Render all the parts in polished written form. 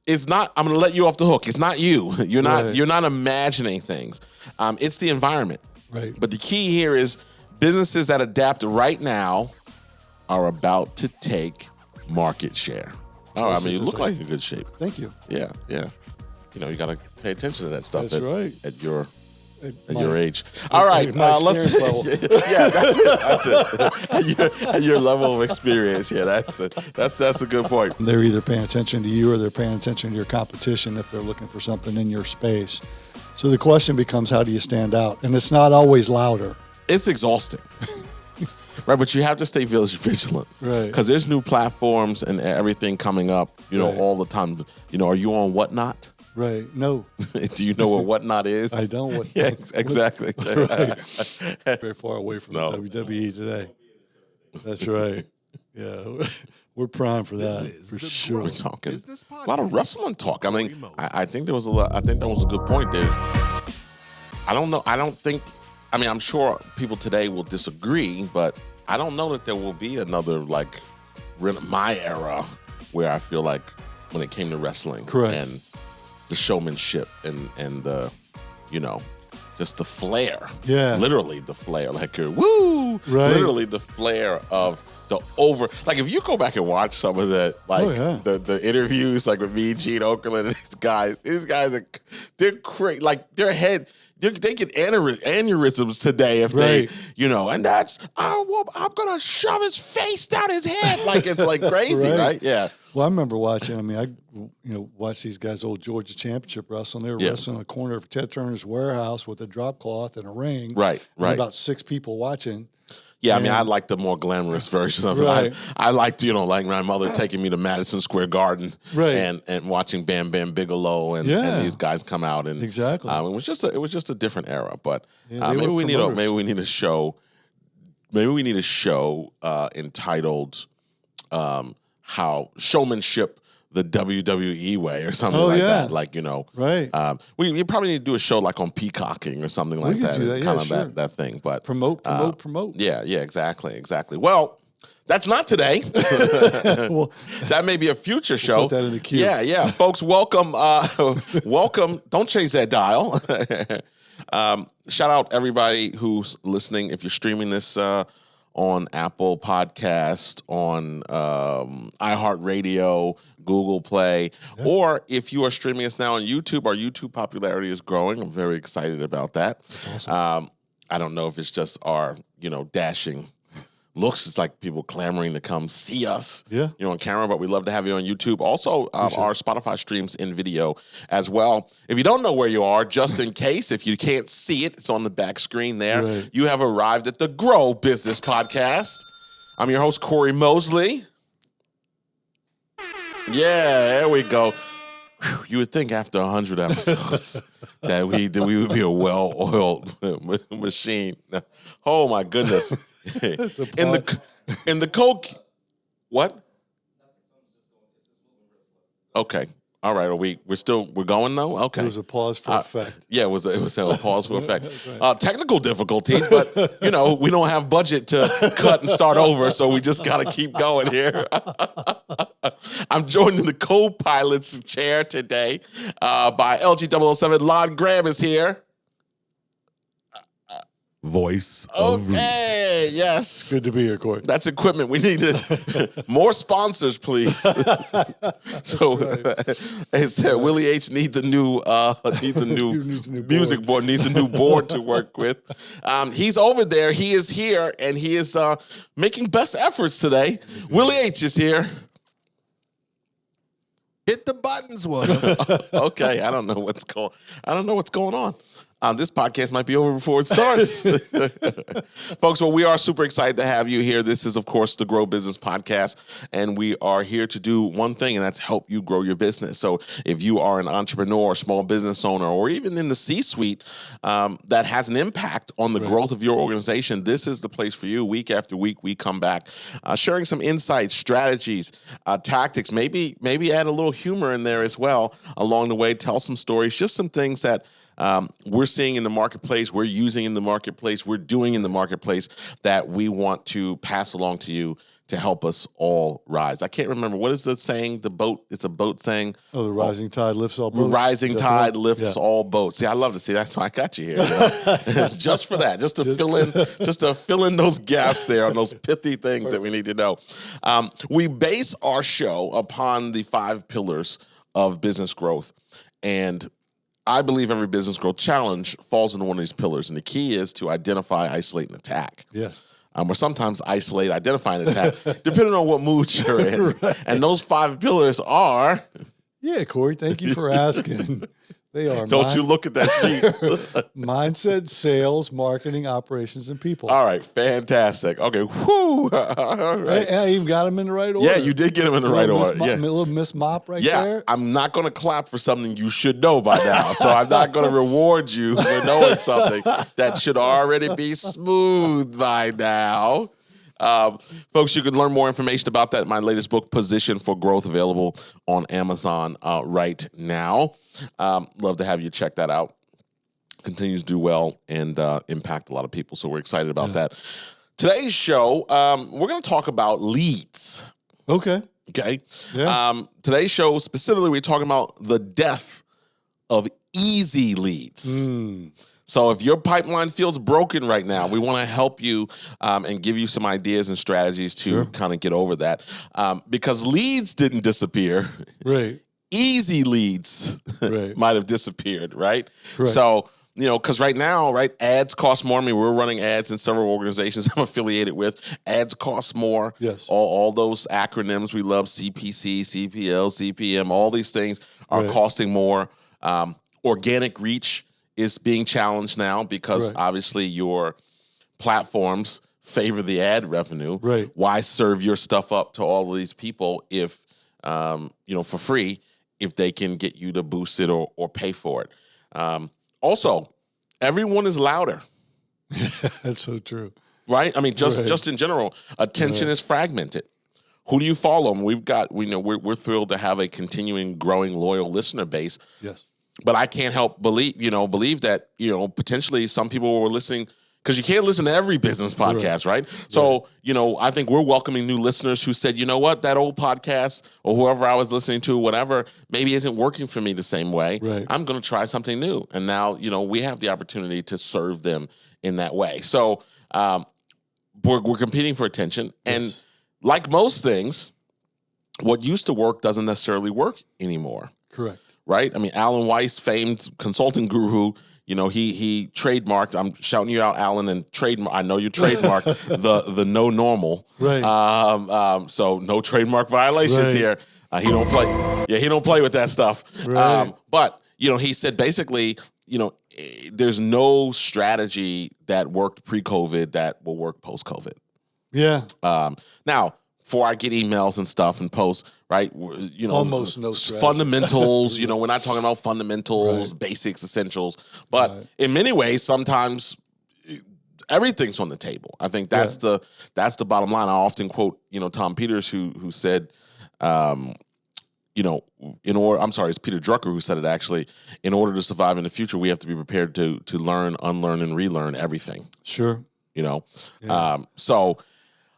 it's not. I'm going to let you off the hook. It's not you. You're not imagining things. It's the environment. Right. But the key here is businesses that adapt right now are about to take market share. Oh, I mean, you look like you're in good shape. Thank you. Yeah. You know, you got to pay attention to that stuff. That's right. At your age. All right, let's. Level. Yeah, that's it. At your level of experience. Yeah, that's a good point. They're either paying attention to you or they're paying attention to your competition if they're looking for something in your space. So the question becomes, how do you stand out? And it's not always louder. It's exhausting. Right, but you have to stay vigilant. Right. Because there's new platforms and everything coming up, all the time. Are you on Whatnot? Right. No. Do you know what Whatnot is? I don't. Yeah, exactly. Right. Very far away from WWE today. That's right. Yeah. We're primed for that, for sure. We're talking a lot of wrestling talk. I mean, I think there was a lot. I think that was a good point there. I don't know. I don't think. I mean, I'm sure people today will disagree, but I don't know that there will be another my era where I feel like when it came to wrestling, correct, and the showmanship and the, just the flair. Yeah, literally the flair, woo, right. Literally the flair of the over. Like if you go back and watch some of the the interviews, like with me, Gene Okerlund, and these guys are they're crazy. Like their head. They get aneurysms today if they, and that's, I'm going to shove his face down his head. Like, it's like crazy, right? Yeah. Well, I remember watching, I watched these guys, old Georgia Championship wrestling. They were wrestling in a corner of Ted Turner's warehouse with a drop cloth and a ring. Right. About 6 people watching. Yeah, I mean, I like the more glamorous version of it. Right. I liked, like my mother taking me to Madison Square Garden, right, and watching Bam Bam Bigelow and these guys come out, and exactly. It was just a different era. But maybe we need a show entitled "How Showmanship the WWE Way" or something that. Right. We probably need to do a show like on Peacocking or something like that. Do that. Kind of sure. that thing. But promote. Yeah, exactly. Well, that's not today. Well, that may be a future show. Put that in the queue. Yeah. Folks, welcome. Welcome. Don't change that dial. Shout out everybody who's listening. If you're streaming this on Apple Podcast, on iHeartRadio, Google Play, or if you are streaming us now on YouTube, our YouTube popularity is growing. I'm very excited about that. That's awesome. I don't know if it's just our, dashing looks. It's like people clamoring to come see us, on camera, but we love to have you on YouTube. Also, our Spotify streams in video as well. If you don't know where you are, just in case, if you can't see it, it's on the back screen there. Right. You have arrived at the Grow Business Podcast. I'm your host, Corey Mosley. Yeah, there we go. Whew, you would think after 100 episodes that we would be a well-oiled machine. Oh my goodness! in the Coke, what? Okay, all right. We're going though? Okay. It was a pause for effect. Yeah, it was a pause for effect. Right. Technical difficulties, but we don't have budget to cut and start over, so we just got to keep going here. I'm joined in the co-pilot's chair today by LG007. Lon Graham is here. Voice of Okay, yes. Good to be here, Corey. That's equipment. We need more sponsors, please. So, it said Willie H needs a new music board, needs a new board to work with. He's over there. He is here, and he is making best efforts today. Willie H is here. Hit the buttons, one. Okay, I don't know what's going on. This podcast might be over before it starts. Folks, well, we are super excited to have you here. This is, of course, the Grow Business Podcast, and we are here to do one thing, and that's help you grow your business. So if you are an entrepreneur, small business owner, or even in the C-suite that has an impact on the growth of your organization, this is the place for you. Week after week, we come back sharing some insights, strategies, tactics, maybe add a little humor in there as well along the way, tell some stories, just some things that we're seeing in the marketplace, we're using in the marketplace, we're doing in the marketplace that we want to pass along to you to help us all rise. I can't remember. What is the saying? It's a boat saying. Oh, the rising tide lifts all boats. Rising tide one? lifts all boats. See, I love to see. That's why I got you here. Just for that, just to fill in those gaps there on those pithy things that we need to know. We base our show upon the 5 pillars of business growth, and I believe every business growth challenge falls into one of these pillars. And the key is to identify, isolate, and attack. Yes. Or sometimes isolate, identify, and attack, depending on what mood you're in. Right. And those 5 pillars are... Yeah, Corey, thank you for asking. They are. Don't you look at that sheet. Mindset, sales, marketing, operations, and people. All right, fantastic. Okay, whoo. All right. I even got them in the right order. Yeah, you did get them in the right order. A little Miss Mop right there. Yeah, I'm not going to clap for something you should know by now. So I'm not going to reward you for knowing something that should already be smooth by now. Folks, you can learn more information about that in my latest book, Position for Growth, available on Amazon right now. Love to have you check that out. Continues to do well and impact a lot of people. So we're excited about that. Today's show, we're going to talk about leads. Okay. Yeah. Today's show, specifically, we're talking about the death of easy leads. So if your pipeline feels broken right now, we want to help you and give you some ideas and strategies to kind of get over that. Because leads didn't disappear. Right. Easy leads might have disappeared, right? So, because right now, ads cost more. I mean, we're running ads in several organizations I'm affiliated with. Ads cost more. Yes. All those acronyms we love, CPC, CPL, CPM, all these things are costing more. Organic reach is being challenged now because obviously your platforms favor the ad revenue. Right. Why serve your stuff up to all of these people if, for free, if they can get you to boost it or pay for it? Also, everyone is louder. That's so true. Right? I mean, just in general, attention is fragmented. Who do you follow? We're thrilled to have a continuing, growing, loyal listener base. Yes. But I can't help believe that, potentially some people were listening, because you can't listen to every business podcast, right? So, I think we're welcoming new listeners who said, you know what, that old podcast or whoever I was listening to, whatever, maybe isn't working for me the same way. Right. I'm going to try something new. And now, we have the opportunity to serve them in that way. So we're competing for attention. And like most things, what used to work doesn't necessarily work anymore. Correct. Right? I mean, Alan Weiss, famed consulting guru, he trademarked, I'm shouting you out, Alan, and I know you trademarked the no normal. Right. So no trademark violations here. He don't play with that stuff. Right. But, he said basically, there's no strategy that worked pre-COVID that will work post-COVID. Yeah. Now, before I get emails and stuff and posts, right? Almost no strategy. Fundamentals. We're not talking about fundamentals, basics, essentials. But in many ways, sometimes everything's on the table. I think that's the bottom line. I often quote, Tom Peters, who said, it's Peter Drucker who said it actually. In order to survive in the future, we have to be prepared to learn, unlearn, and relearn everything. Sure. So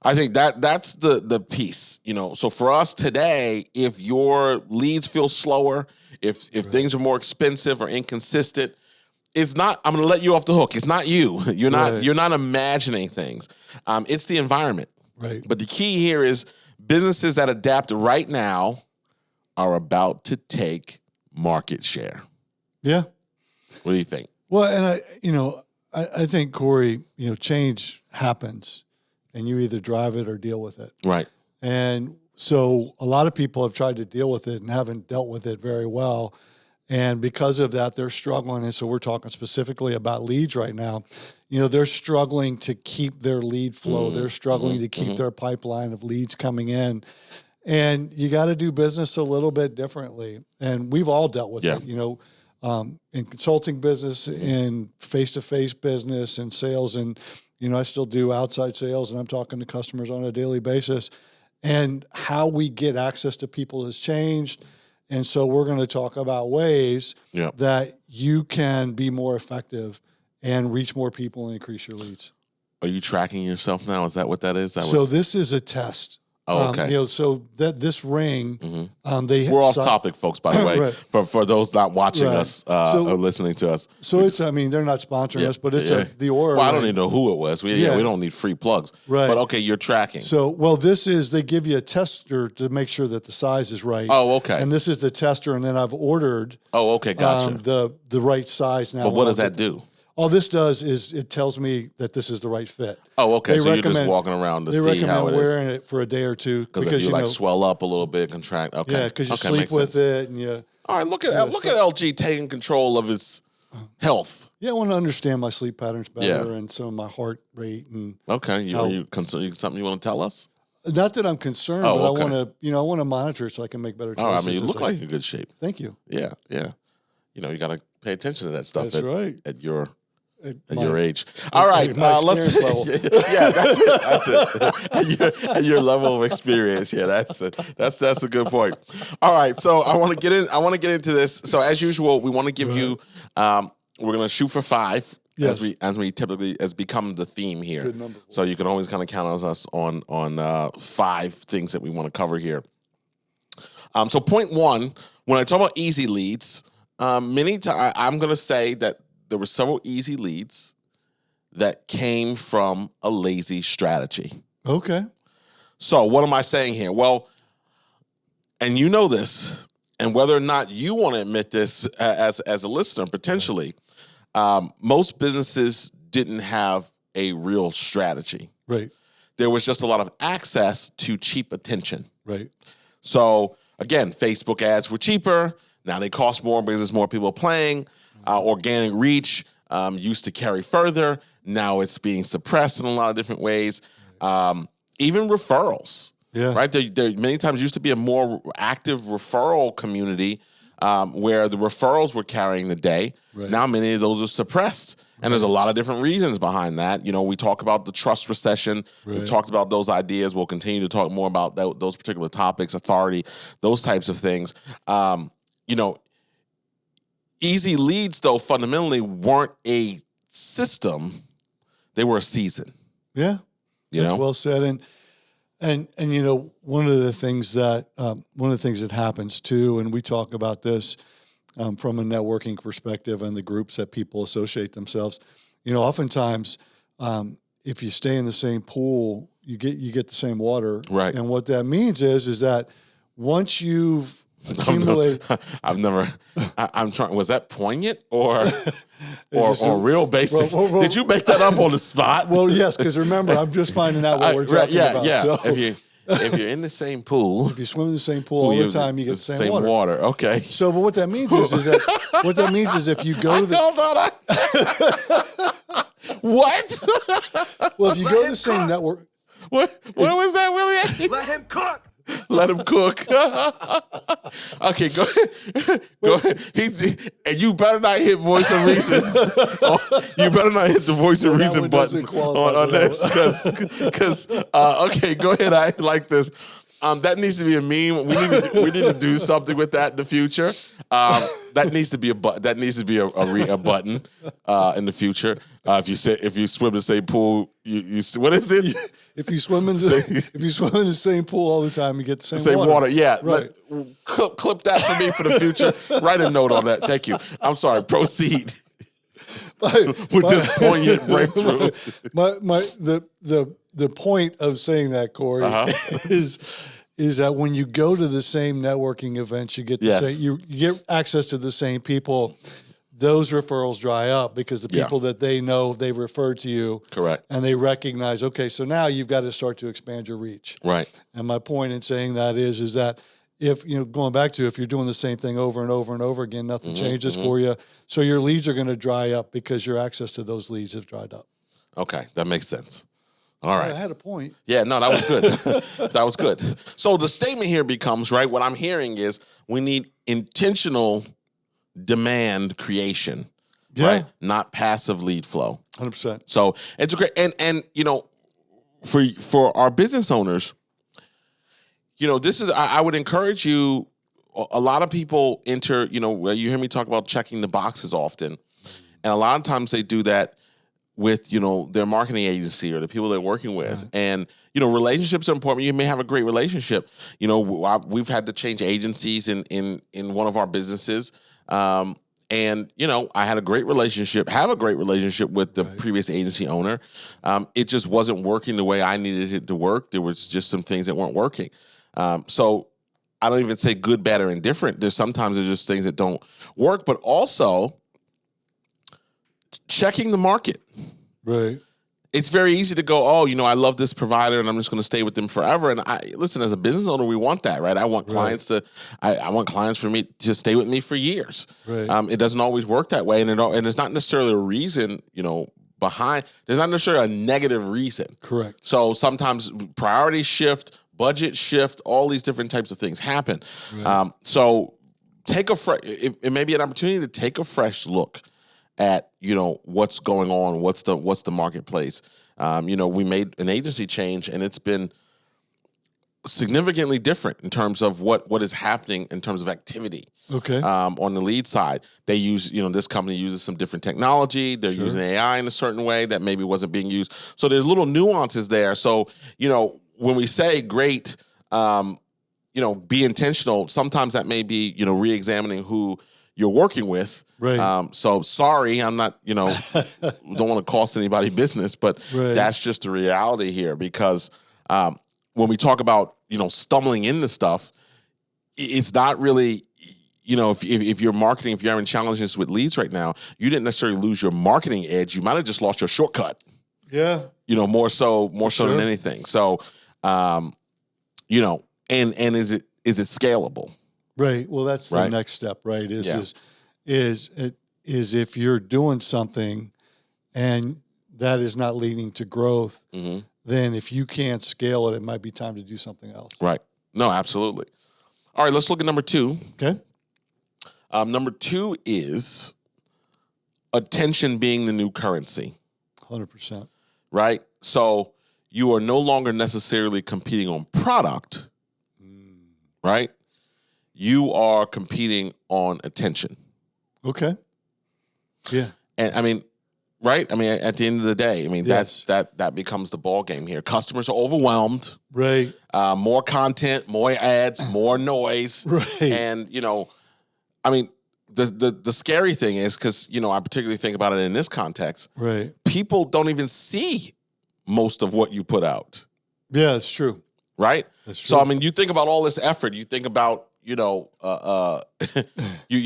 I think that's the piece, So for us today, if your leads feel slower, if things are more expensive or inconsistent, it's not. I'm going to let you off the hook. It's not you. You're not imagining things. It's the environment. Right. But the key here is businesses that adapt right now are about to take market share. Yeah. What do you think? Well, and I think, Corey, change happens. And you either drive it or deal with it. Right. And so a lot of people have tried to deal with it and haven't dealt with it very well. And because of that, they're struggling. And so we're talking specifically about leads right now. They're struggling to keep their lead flow. They're struggling to keep their pipeline of leads coming in. And you got to do business a little bit differently. And we've all dealt with it, in consulting business, in face-to-face business, and sales, and I still do outside sales, and I'm talking to customers on a daily basis. And how we get access to people has changed. And so we're going to talk about ways that you can be more effective and reach more people and increase your leads. Are you tracking yourself now? Is that what that is? This is a test Oh, okay. So that this ring, they We're off topic, folks, by the way, Right. for those not watching Right. us or listening to us. So it's, I mean, they're not sponsoring us, but it's the Aura. Well, I don't ring. even know who it was. We don't need free plugs. Right. But okay, you're tracking. So, well, this is, they give you a tester to make sure that the size is right. Oh, okay. And this is the tester, and then I've ordered Oh, okay, gotcha. the right size now. But what does that do? All this does is it tells me that this is the right fit. Oh, okay. They So you're just recommend- walking around to They see how recommend it is. wearing it for a day or two Because if you like swell up a little bit, contract. Okay. Yeah, because you okay, sleep makes with sense. it, and you. All right, look at LG taking control of his health. Yeah, I want to understand my sleep patterns better Yeah. and some of my heart rate, and Okay, you something you want to tell us? not that I'm concerned, Oh, but okay. I want to monitor it so I can make better Oh, choices. I mean, you as look like you're in good shape. Thank you. Yeah. You got to pay attention to that stuff. That's right. At your My- your age. All right, my let's. experience level. Yeah, that's it. At your level of experience. Yeah, that's a good point. All right, so I want to get into this. So as usual, we want to give you. We're going to shoot for 5. Yes. As we typically has become the theme here. Good number. So you can always kind of count on us on 5 things that we want to cover here. So point 1, when I talk about easy leads, I'm going to say that there were several easy leads that came from a lazy strategy. Okay. So what am I saying here? Well, and you know this, and whether or not you want to admit this as a listener, potentially, most businesses didn't have a real strategy. Right. There was just a lot of access to cheap attention. Right. So again, Facebook ads were cheaper. Now they cost more because there's more people playing. Organic reach used to carry further. Now it's being suppressed in a lot of different ways. Even referrals. Yeah. Right. There many times used to be a more active referral community where the referrals were carrying the day. Right. Now many of those are suppressed. And there's a lot of different reasons behind that. We talk about the trust recession. Right. We've talked about those ideas. We'll continue to talk more about those particular topics, authority, those types of things. Easy leads, though, fundamentally weren't a system. They were a season. Yeah. That's well said. And one of the things that happens too, and we talk about this from a networking perspective and the groups that people associate themselves. Oftentimes, if you stay in the same pool, you get the same water. Right. And what that means is that once you've accumulated, I'm trying. Was that poignant or just a- real basic? well, Did you make that up on the spot? well, yes, because remember, I'm just finding out what we're talking about. Yeah. So If you're in the same pool, if you swim in the same pool all the time, you get the same water. Okay. So, but what that means is that if you go to the what? well, if you go to the same network, What was that, Willie? Let him cook. Let him cook. Okay, go ahead. Go ahead. And you better not hit voice of reason. You better not hit the voice of that reason one button doesn't qualify on for this. Because okay, go ahead. I like this. That needs to be a meme. We need to do something with that in the future. That needs to be that needs to be a button in the future. If you swim in the same pool, you what is it? if you swim in the same pool all the time, you get the same water. Yeah, Right. Clip that for me for the future. Write a note on that. Thank you. I'm sorry. Proceed with this poignant breakthrough. The point of saying that, Corey, is that when you go to the same networking events, you get the same, you get access to the same people. Those referrals dry up because the people that they know, they've referred to you. Correct. And they recognize, okay, so now you've got to start to expand your reach. Right. And my point in saying that is that if, going back to if you're doing the same thing over and over and over again, nothing changes for you. So your leads are going to dry up because your access to those leads have dried up. Okay, that makes sense. All right. I had a point. Yeah, no, that was good. That was good. So the statement here becomes, right, what I'm hearing is we need intentional demand creation, right? Not passive lead flow. 100%. So it's great. And for our business owners, this is, I would encourage you, a lot of people you hear me talk about checking the boxes often. And a lot of times they do that with, their marketing agency or the people they're working with. And, relationships are important. You may have a great relationship. We've had to change agencies in one of our businesses. And, I had a great relationship, with the previous agency owner. It just wasn't working the way I needed it to work. There was just some things that weren't working. So I don't even say good, bad, or indifferent. There's just things that don't work, but also checking the market. Right. It's very easy to go, I love this provider and I'm just going to stay with them forever. And listen, as a business owner, we want that, right? I want clients I want clients for me to stay with me for years. Right. It doesn't always work that way. And it's not necessarily a reason, behind, there's not necessarily a negative reason. Correct. So sometimes priorities shift, budget shift, all these different types of things happen. Right. So it may be an opportunity to take a fresh look at, what's going on, what's the marketplace. We made an agency change and it's been significantly different in terms of what is happening in terms of activity. Okay. On the lead side, they use, this company uses some different technology. They're using AI in a certain way that maybe wasn't being used. So there's little nuances there. So, when we say great, be intentional, sometimes that may be, re-examining who you're working with. Right. So sorry, I'm not, don't want to cost anybody business, but that's just the reality here because when we talk about, stumbling into stuff, it's not really, if you're marketing, if you're having challenges with leads right now, you didn't necessarily lose your marketing edge. You might have just lost your shortcut. Yeah. More so than anything. So, and is it scalable? Right. Well, that's the next step, right? Is if you're doing something and that is not leading to growth, then if you can't scale it, it might be time to do something else. Right. No, absolutely. All right, let's look at number 2. Okay. Number 2 is attention being the new currency. 100%. Right? So you are no longer necessarily competing on product, right? You are competing on attention. Okay. Yeah. And right? At the end of the day, that becomes the ball game here. Customers are overwhelmed. Right. More content, more ads, more noise. Right. And, the scary thing is because, I particularly think about it in this context. Right. People don't even see most of what you put out. Yeah, it's true. Right? That's true. So, you think about all this effort. You think about, you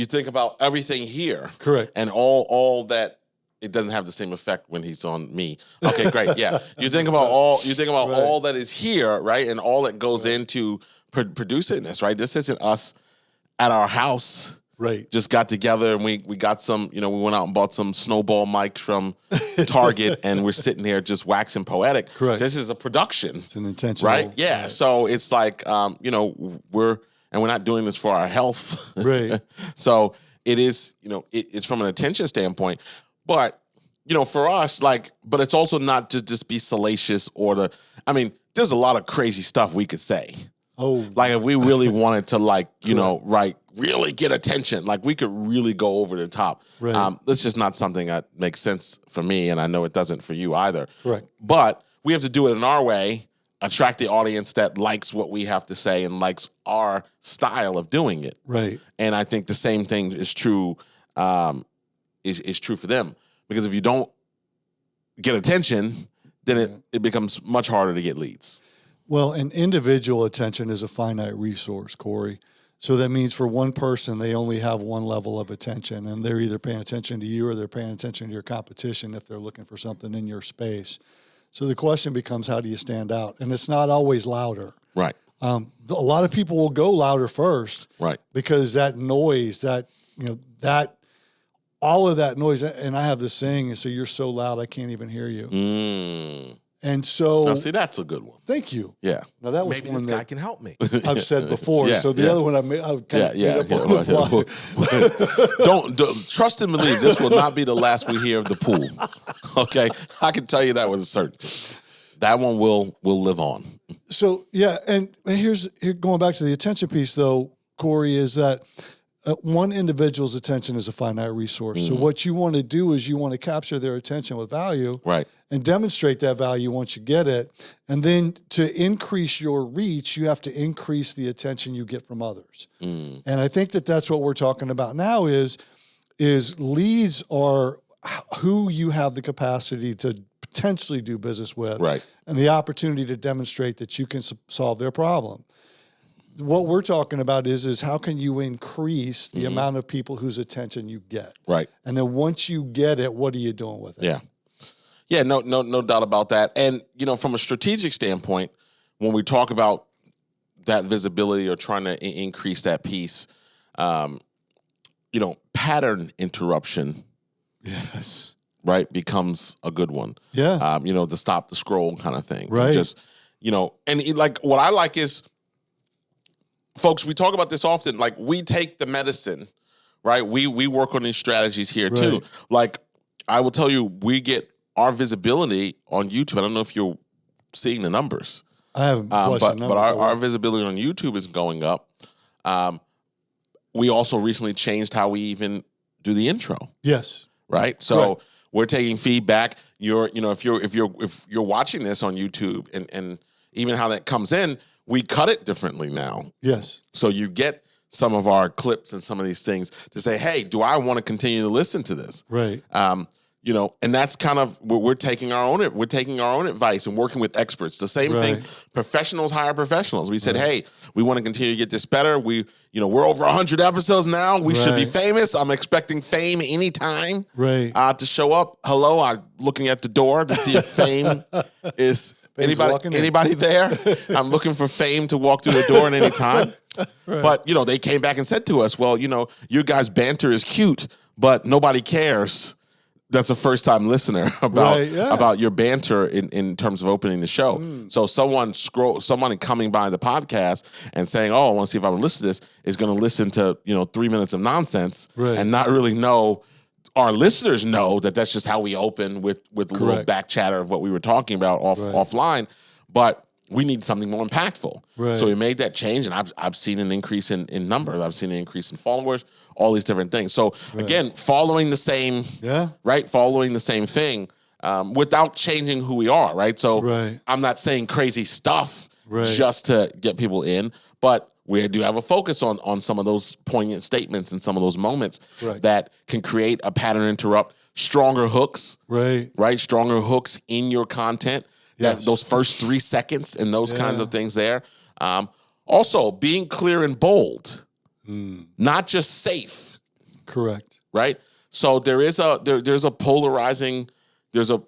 think about everything here. Correct. And all that. It doesn't have the same effect when he's on me. Okay, great. Yeah. You think about all that is here, right? And all that goes into producing this, right? This isn't us at our house. Right. Just got together and we got some, we went out and bought some snowball mics from Target and we're sitting here just waxing poetic. Correct. This is a production. It's an intentional. Right? Yeah. Right. So it's like, we're not doing this for our health. Right. So it is, it's from an attention standpoint. But, for us, but it's also not to just be salacious there's a lot of crazy stuff we could say. Oh. If we really wanted to, really get attention, we could really go over the top. Right. That's just not something that makes sense for me, and I know it doesn't for you either. Correct. But we have to do it in our way, attract the audience that likes what we have to say and likes our style of doing it. Right. And I think the same thing is true is true for them. Because if you don't get attention, then it becomes much harder to get leads. Well, an individual attention is a finite resource, Corey. So that means for one person, they only have one level of attention, and they're either paying attention to you or they're paying attention to your competition if they're looking for something in your space. So the question becomes, how do you stand out? And it's not always louder. Right. A lot of people will go louder first. Right. Because that noise, all of that noise, and I have this saying, so you're so loud, I can't even hear you. And so... Now, see, that's a good one. Thank you. Yeah. Now, that was Maybe one this that guy can help me. I've said before. So the other one I made up on the fly. Don't trust and believe. This will not be the last we hear of the pool. Okay? I can tell you that with a certainty. That one will live on. So, yeah, and here's going back to the attention piece, though, Corey, is that one individual's attention is a finite resource. So what you want to do is you want to capture their attention with value, Right. and demonstrate that value once you get it. And then to increase your reach, you have to increase the attention you get from others. And I think that that's what we're talking about now is leads are who you have the capacity to potentially do business with, Right. and the opportunity to demonstrate that you can solve their problem. What we're talking about is how can you increase the amount of people whose attention you get? Right. And then once you get it, what are you doing with it? Yeah. Yeah, no doubt about that. And, from a strategic standpoint, when we talk about that visibility or trying to increase that piece, pattern interruption, Yes. right, becomes a good one. Yeah. The stop the scroll kind of thing. Right. What I like is, folks, we talk about this often, like we take the medicine, right? We work on these strategies here too. Right. Like I will tell you, we get our visibility on YouTube. I don't know if you're seeing the numbers. I haven't but our visibility on YouTube is going up. We also recently changed how we even do the intro. Yes. Right. So Right. we're taking feedback. If you're watching this on YouTube and even how that comes in, we cut it differently now. Yes. So you get some of our clips and some of these things to say, hey, do I want to continue to listen to this? Right. And that's kind of we're taking our own advice and working with experts. The same thing, professionals hire professionals. We said, hey, we want to continue to get this better. We're over 100 episodes now. We should be famous. I'm expecting fame anytime. Right. To show up. Hello, I'm looking at the door to see if fame is anybody there. I'm looking for fame to walk through the door at any time. But they came back and said to us, well, your guys' banter is cute, but nobody cares. That's a first-time listener about your banter in terms of opening the show. So someone coming by the podcast and saying, "Oh, I want to see if I would listen to this," is going to listen to 3 minutes of nonsense and not really know. Our listeners know that that's just how we open with a little back chatter of what we were talking about offline, but we need something more impactful. Right. So we made that change, and I've seen an increase in numbers. I've seen an increase in followers. All these different things. So again, following the same, following the same thing without changing who we are, right? So I'm not saying crazy stuff just to get people in, but we do have a focus on some of those poignant statements and some of those moments that can create a pattern interrupt, stronger hooks, right? Stronger hooks in your content. That those first 3 seconds and those kinds of things there. Also, being clear and bold. Not just safe. Correct. Right? So there's a polarizing, there's a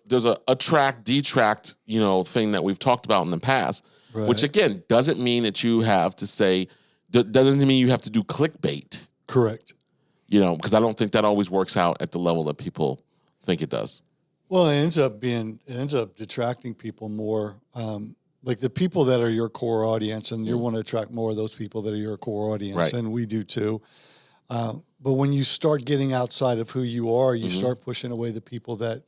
attract, detract, thing that we've talked about in the past, which again doesn't mean that you have to say, doesn't mean you have to do clickbait. Correct. Because I don't think that always works out at the level that people think it does. Well, it ends up detracting people more. Like the people that are your core audience, and you want to attract more of those people that are your core audience, and we do too. But when you start getting outside of who you are, you start pushing away the people that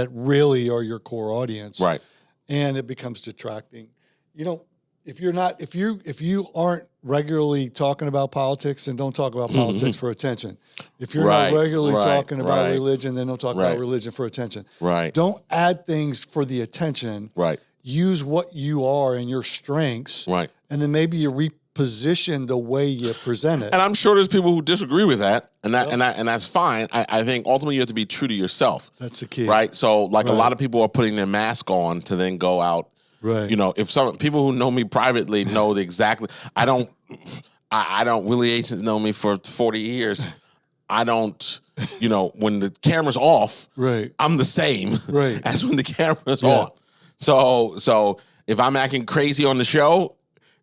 really are your core audience, right? And it becomes detracting. If you aren't regularly talking about politics, then don't talk about politics for attention. If you're not regularly talking about religion, then don't talk about religion for attention. Right. Don't add things for the attention. Right. Use what you are and your strengths. Right. And then maybe you reposition the way you present it. And I'm sure there's people who disagree with that, and that's fine. I think ultimately you have to be true to yourself. That's the key. Right. So a lot of people are putting their mask on to then go out. Right. If some people who know me privately know exactly, I don't Willie agents know me for 40 years. I don't, when the camera's off, I'm the same as when the camera's on. So if I'm acting crazy on the show,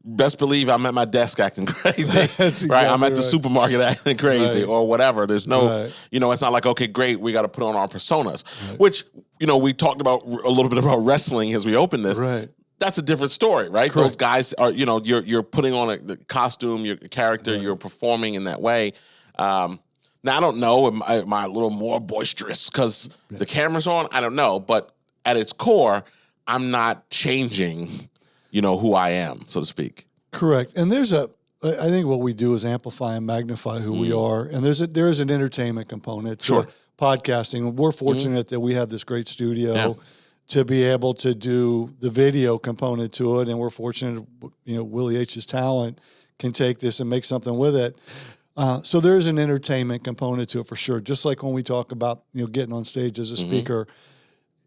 best believe I'm at my desk acting crazy. Exactly I'm at the supermarket acting crazy or whatever. There's no, it's not like, okay, great, we got to put on our personas, which, we talked about a little bit about wrestling as we opened this. Right. That's a different story, right? Correct. Those guys are, you're putting on the costume, your character, you're performing in that way. Now, I don't know, am I a little more boisterous because the camera's on? I don't know. But at its core, I'm not changing, who I am, so to speak. Correct. And there's a I think what we do is amplify and magnify who we are, and there is an entertainment component to podcasting. We're fortunate that we have this great studio to be able to do the video component to it, and we're fortunate, Willie H's talent can take this and make something with it. So there's an entertainment component to it for sure. Just like when we talk about getting on stage as a speaker,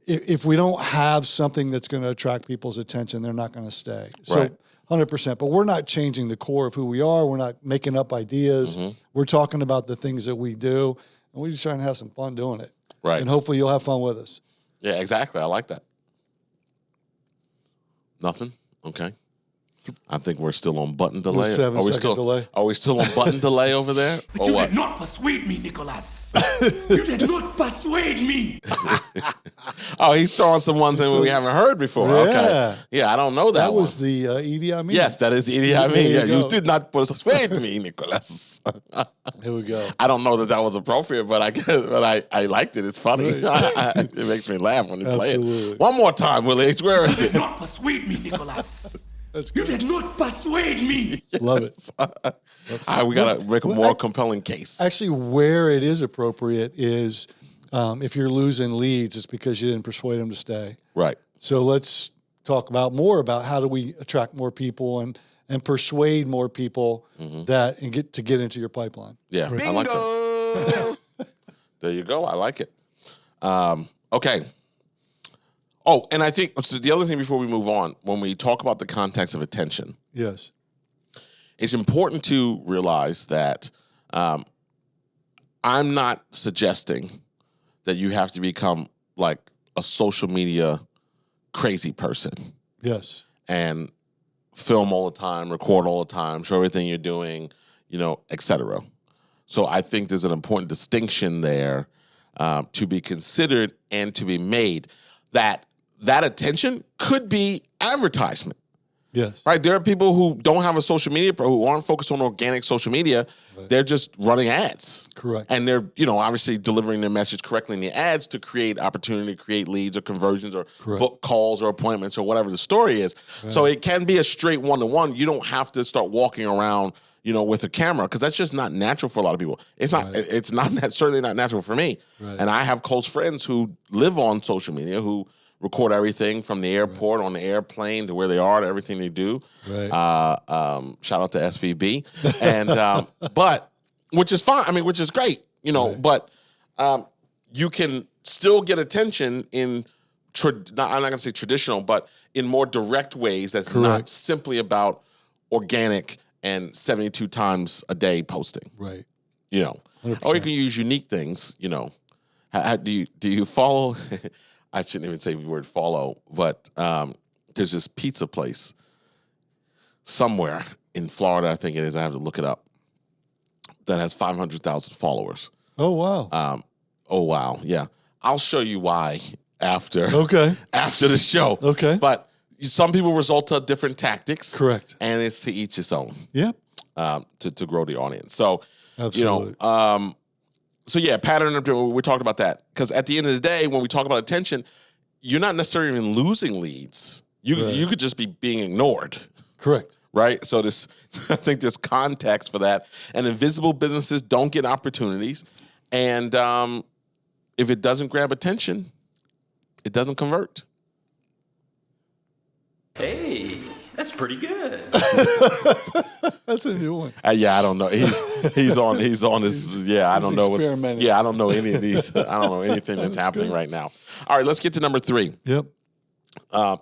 if we don't have something that's going to attract people's attention, they're not going to stay. So 100%. But we're not changing the core of who we are. We're not making up ideas. We're talking about the things that we do, and we're just trying to have some fun doing it. Right. And hopefully you'll have fun with us. Yeah, exactly. I like that. Nothing? Okay. I think we're still on button delay. 7 second delay. Are we still on button delay over there? But you did not persuade me, Nicholas. You did not persuade me. Oh, he's throwing some ones in we haven't heard before. Yeah. Okay. Yeah, I don't know that That one. was the Idi Amin. Yes, that is Idi Amin. There you You go. did not persuade me, Nicholas. Here we go. I don't know that was appropriate, but I liked it. It's funny. It makes me laugh when you play it. Absolutely. One more time, Willie H. Where is You it? did not persuade me, Nicholas. That's You good. did not persuade me. Love it. All right, we got to make a more compelling case. Actually, where it is appropriate is if you're losing leads, it's because you didn't persuade them to stay. Right. So let's talk more about how do we attract more people and persuade more people and get into your pipeline. Yeah, I like that. There you go. I like it. Okay. Oh, and I think so the other thing before we move on, when we talk about the context of attention, Yes. it's important to realize that I'm not suggesting that you have to become like a social media crazy person Yes. and film all the time, record all the time, show everything you're doing, et cetera. So I think there's an important distinction there to be considered and to be made that attention could be advertisement. Yes. Right? There are people who don't have a social media, who aren't focused on organic social media. Right. They're just running ads. Correct. And they're, obviously delivering their message correctly in the ads to create opportunity, create leads or conversions or book calls or appointments or whatever the story is. Right. So it can be a straight one-to-one. You don't have to start walking around, with a camera, because that's just not natural for a lot of people. It's not. Right. It's not certainly not natural for me. Right. And I have close friends who live on social media who record everything from the airport, on the airplane, to where they are, to everything they do. Right. Shout out to SVB. And but which is fine. I mean, which is great, Right. But you can still get attention in. I'm not going to say traditional, but in more direct ways. That's not simply about organic and 72 times a day posting. Right. 100%. Or you can use unique things. Do you follow? I shouldn't even say the word follow, but there's this pizza place somewhere in Florida, I think it is, I have to look it up, that has 500,000 followers. Oh, wow. Oh, wow. Yeah. I'll show you why after the show. Okay. But some people resort to different tactics. Correct. And it's to each his own. Yeah. To grow the audience. So, absolutely. So yeah, pattern. We talked about that because at the end of the day, when we talk about attention, you're not necessarily even losing leads. You could just be being ignored. Correct. Right. So I think there's context for that. And invisible businesses don't get opportunities, and if it doesn't grab attention, it doesn't convert. Hey, that's pretty good. That's a new one. Yeah, I don't know. He's on his. Yeah, I don't know what's. Yeah, I don't know any of these. I don't know anything that's happening right now. All right, let's get to number 3. Yep.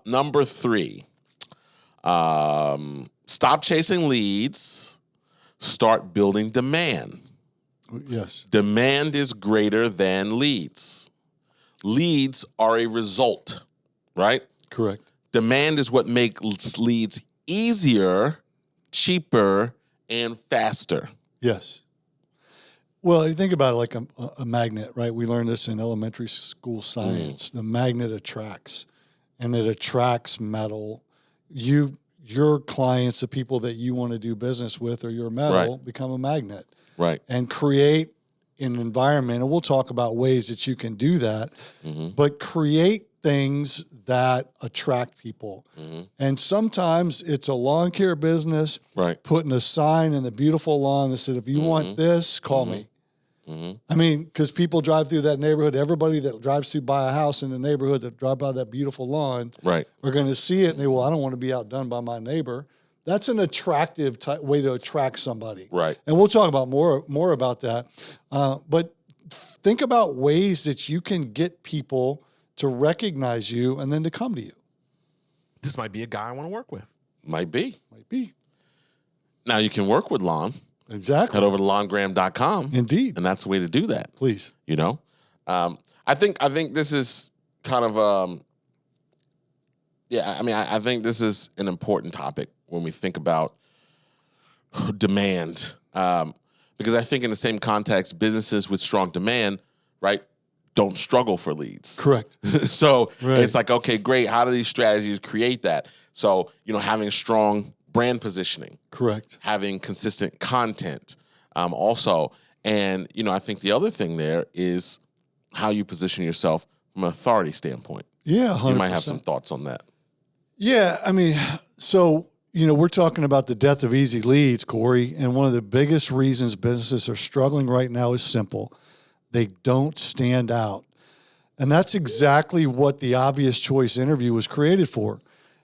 Number 3. Stop chasing leads. Start building demand. Yes. Demand is greater than leads. Leads are a result, right? Correct. Demand is what makes leads easier, cheaper, and faster. Yes. Well, you think about it like a magnet, right? We learned this in elementary school science. The magnet attracts, and it attracts metal. Your clients, the people that you want to do business with, or your metal, become a magnet. Right. And create an environment, and we'll talk about ways that you can do that, but create things that attract people. And sometimes it's a lawn care business Right. putting a sign in the beautiful lawn that said, if you want this, call me. I mean, because people drive through that neighborhood. Everybody that drives through by a house in the neighborhood that drive by that beautiful lawn Right. are going to see it and they, well, I don't want to be outdone by my neighbor. That's an attractive way to attract somebody. Right. And we'll talk about more about that. But think about ways that you can get people to recognize you and then to come to you. This might be a guy I want to work with. Might be. Might be. Now you can work with Lon. Exactly. Head over to longram.com. Indeed. And that's the way to do that. Please. You know? I think this is kind of I think this is an important topic when we think about demand. Because I think in the same context, businesses with strong demand, right, don't struggle for leads. Correct. So Right. it's like, okay, great. How do these strategies create that? So, having strong brand positioning, Correct. having consistent content also. And, I think the other thing there is how you position yourself from an authority standpoint. Yeah, 100%. You might have some thoughts on that. Yeah, I mean, so, we're talking about the death of easy leads, Corey, and one of the biggest reasons businesses are struggling right now is simple. They don't stand out. And that's exactly what the Obvious Choice interview was created for.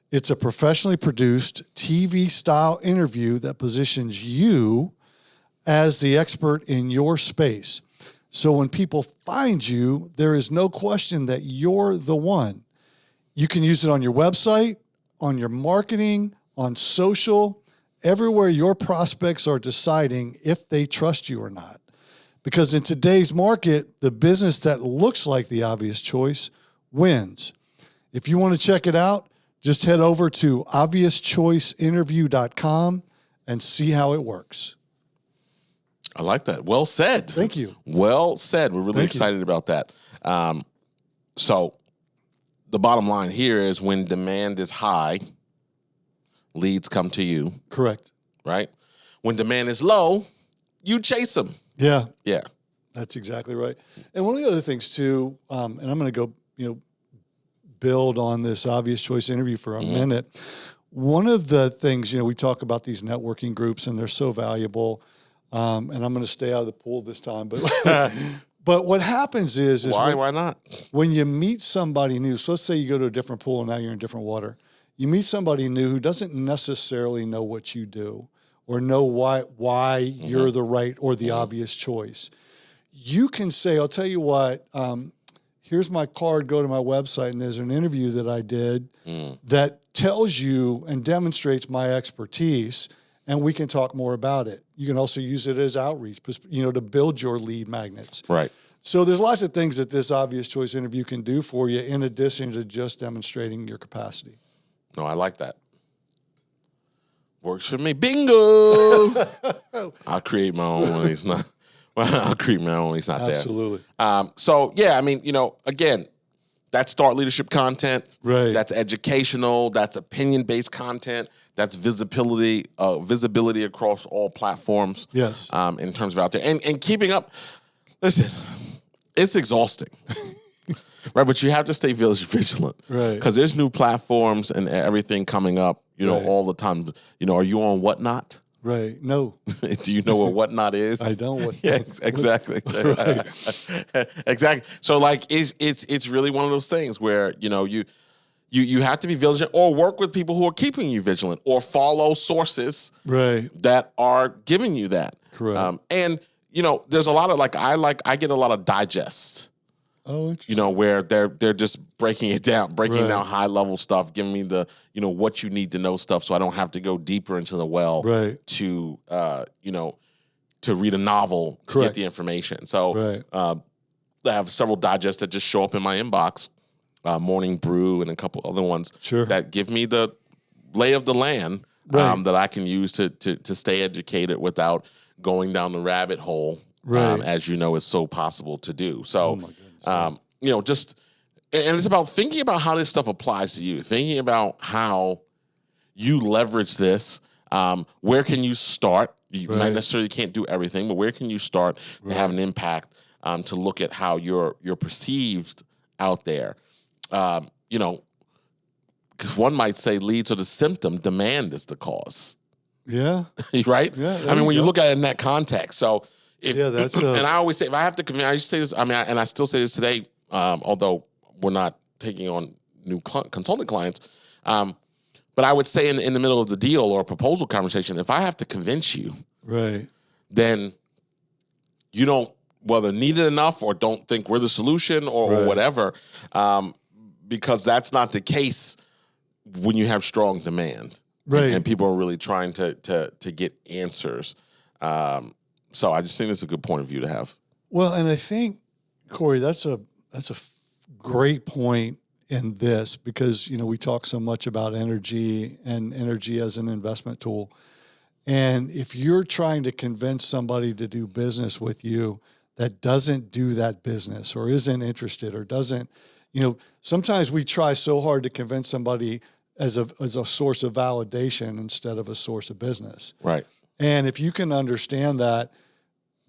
It's a professionally produced TV-style interview that positions you as the expert in your space. So when people find you, there is no question that you're the one. You can use it on your website, on your marketing, on social, everywhere your prospects are deciding if they trust you or not. Because in today's market, the business that looks like the obvious choice wins. If you want to check it out, just head over to obviouschoiceinterview.com and see how it works. I like that. Well said. Thank you. Well said. We're really excited about that. So the bottom line here is when demand is high, leads come to you, Correct. right? When demand is low, you chase them. Yeah, Yeah. that's exactly right. And one of the other things too, and I'm going to go, build on this Obvious Choice interview for a minute. One of the things, we talk about these networking groups and they're so valuable. And I'm going to stay out of the pool this time, but but what happens is Why not? when you meet somebody new, so let's say you go to a different pool and now you're in different water. You meet somebody new who doesn't necessarily know what you do or know why you're the right or the obvious choice. You can say, I'll tell you what, here's my card, go to my website, and there's an interview that I did that tells you and demonstrates my expertise, and we can talk more about it. You can also use it as outreach, to build your lead magnets. Right. So there's lots of things that this Obvious Choice interview can do for you in addition to just demonstrating your capacity. No, I like that. Works for me. Bingo. I'll create my own when he's not. Well, I'll create my own when he's not Absolutely. there. So yeah, I mean, again, that's thought leadership content. Right. That's educational. That's opinion-based content. That's visibility across all platforms. Yes. In terms of out there and keeping up. Listen, it's exhausting. Right, but you have to stay vigilant. Right. Because there's new platforms and everything coming up, Right. all the time. Are you on Whatnot? Right. No, Do you know what Whatnot is? I don't. Yeah, exactly. Exactly. So it's really one of those things where, you have to be vigilant or work with people who are keeping you vigilant or follow sources Right. that are giving you that. Correct. And there's a lot of I get a lot of digests. Oh, interesting. Where they're just breaking it down, Right. down high level stuff, giving me the what you need to know stuff, so I don't have to go deeper into the well Right. to to read a novel to Correct. get the information. So Right. I have several digests that just show up in my inbox, Morning Brew and a couple other ones Sure. that give me the lay of the land Right. that I can use to stay educated without going down the rabbit hole. Right. As you know, is so possible to do. So. my goodness. Just, and it's about thinking about how this stuff applies to you, thinking about how you leverage this. Where can you start? You Right. might necessarily can't do everything, but where can you start to have an impact, to look at how you're perceived out there? because one might say leads are the symptom, demand is the cause. Yeah. Right? Yeah, I mean, when you go. look at it in that context. So, that's and I always say, if I have to convince, I used to say this, and I still say this today, although we're not taking on new consulting clients, but I would say in the middle of the deal or a proposal conversation, if I have to convince you, Right. then you don't whether need it enough or don't think we're the solution or whatever, because that's not the case when you have strong demand, Right. And people are really trying to get answers. So I just think that's a good point of view to have. Well, and I think, Corey, that's a great point in this because, we talk so much about energy and energy as an investment tool. And if you're trying to convince somebody to do business with you that doesn't do that business or isn't interested or doesn't, sometimes we try so hard to convince somebody as a source of validation instead of a source of business. Right. And if you can understand that,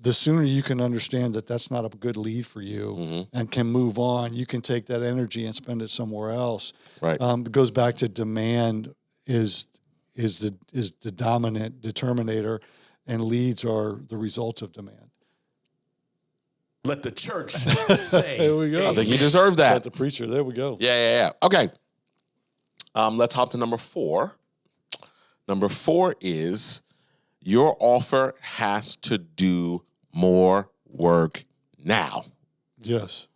the sooner you can understand that that's not a good lead for you and can move on, you can take that energy and spend it somewhere else. Right. It goes back to demand is the dominant determinator, and leads are the results of demand. Let the church say. There we go. I think you deserve Got that. the preacher. There we go. Yeah. Okay. Let's hop to number 4. Number 4 is your offer has to do more work now. Yes.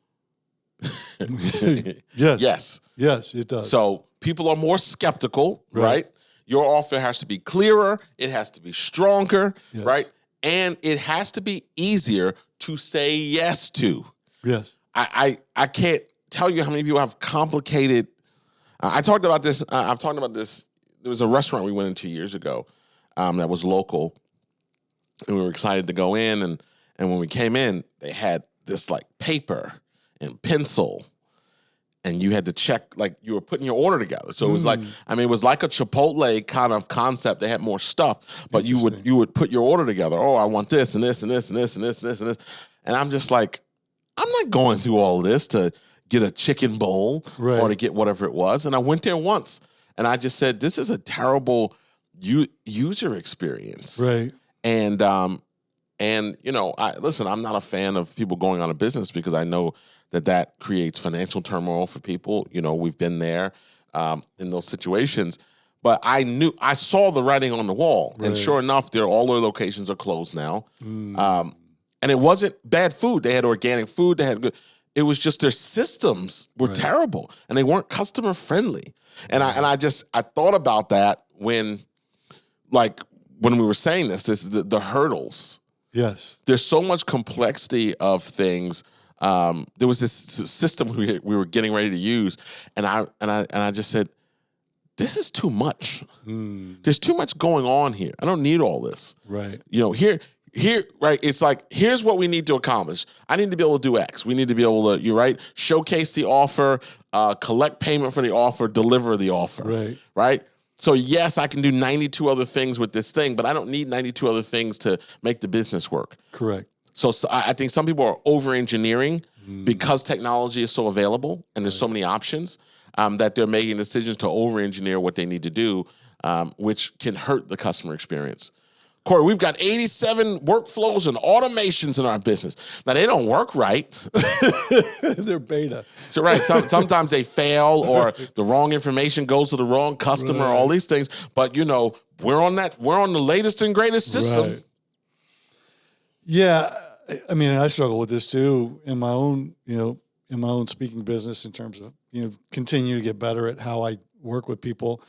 Yes. Yes, it does. So people are more skeptical, right? Your offer has to be clearer. It has to be stronger, right? And it has to be easier to say yes to. Yes. I can't tell you how many people have complicated. I talked about this. I've talked about this. There was a restaurant we went into years ago that was local, and we were excited to go in. And when we came in, they had this like paper and pencil, and you had to check, like you were putting your order together. So it was like, it was like a Chipotle kind of concept. They had more stuff, but you would put your order together. Oh, I want this and this and this and this and this and this and this. And I'm just like, I'm not going through all this to get a chicken bowl or to get whatever it was. And I went there once, and I just said, this is a terrible user experience. Right. And listen, I'm not a fan of people going out of business because I know that creates financial turmoil for people. We've been there in those situations. But I saw the writing on the wall. And sure enough, all their locations are closed now. And it wasn't bad food. They had organic food. They had good. It was just their systems were terrible, and they weren't customer friendly. And I thought about that when we were saying the hurdles. Yes, there's so much complexity of things. There was this system we were getting ready to use, and I just said, this is too much. There's too much going on here. I don't need all this. Right. Here, right? It's like, here's what we need to accomplish. I need to be able to do X. We need to be able to, showcase the offer, collect payment for the offer, deliver the offer. Right? So, yes, I can do 92 other things with this thing, but I don't need 92 other things to make the business work. Correct. So I think some people are over-engineering because technology is so available and there's so many options that they're making decisions to over-engineer what they need to do, which can hurt the customer experience. Corey, we've got 87 workflows and automations in our business. Now, they don't work right. They're beta. So, right, sometimes they fail or the wrong information goes to the wrong customer, all these things. But, we're on the latest and greatest system. Right. Yeah, I struggle with this too in my own, speaking business in terms of, continue to get better at how I work with people.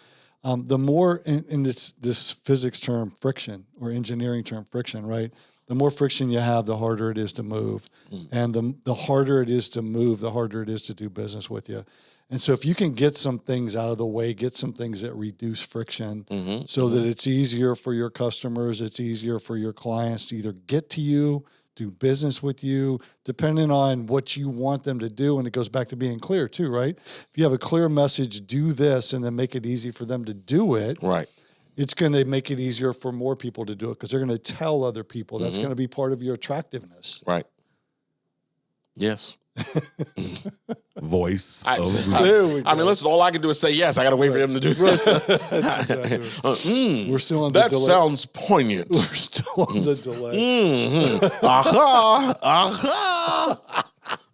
The more in this physics term, friction, or engineering term, friction, right? The more friction you have, the harder it is to move. And the harder it is to move, the harder it is to do business with you. And so if you can get some things out of the way, get some things that reduce friction so that it's easier for your customers, it's easier for your clients to either get to you, do business with you, depending on what you want them to do. And it goes back to being clear too, right? If you have a clear message, do this, and then make it easy for them to do it. Right. It's going to make it easier for more people to do it because they're going to tell other people. That's going to be part of your attractiveness. Right. Yes. Voice I of mean, listen, all I can do is say yes. I got to wait for him to do this. We're still on the That delay. sounds poignant. We're still on the delay. Aha! Aha!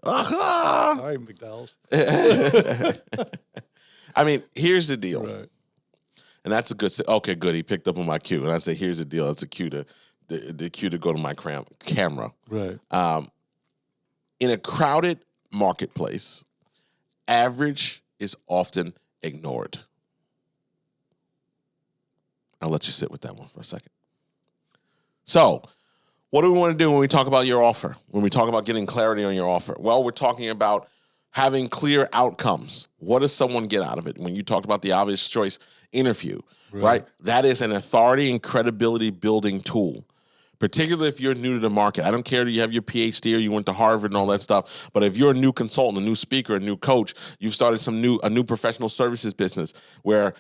Aha! All right, McDowell's. I mean, here's the deal. Right. And that's a good, okay, good. He picked up on my cue. And I say, here's the deal. That's a cue to, the cue to go to my camera. Right. In a crowded marketplace, average is often ignored. I'll let you sit with that one for a second. So, what do we want to do when we talk about your offer? When we talk about getting clarity on your offer? Well, we're talking about having clear outcomes. What does someone get out of it? When you talked about the obvious choice interview, right? That is an authority and credibility building tool, particularly if you're new to the market. I don't care if you have your PhD or you went to Harvard and all that stuff, but if you're a new consultant, a new speaker, a new coach, you've started a new professional services business where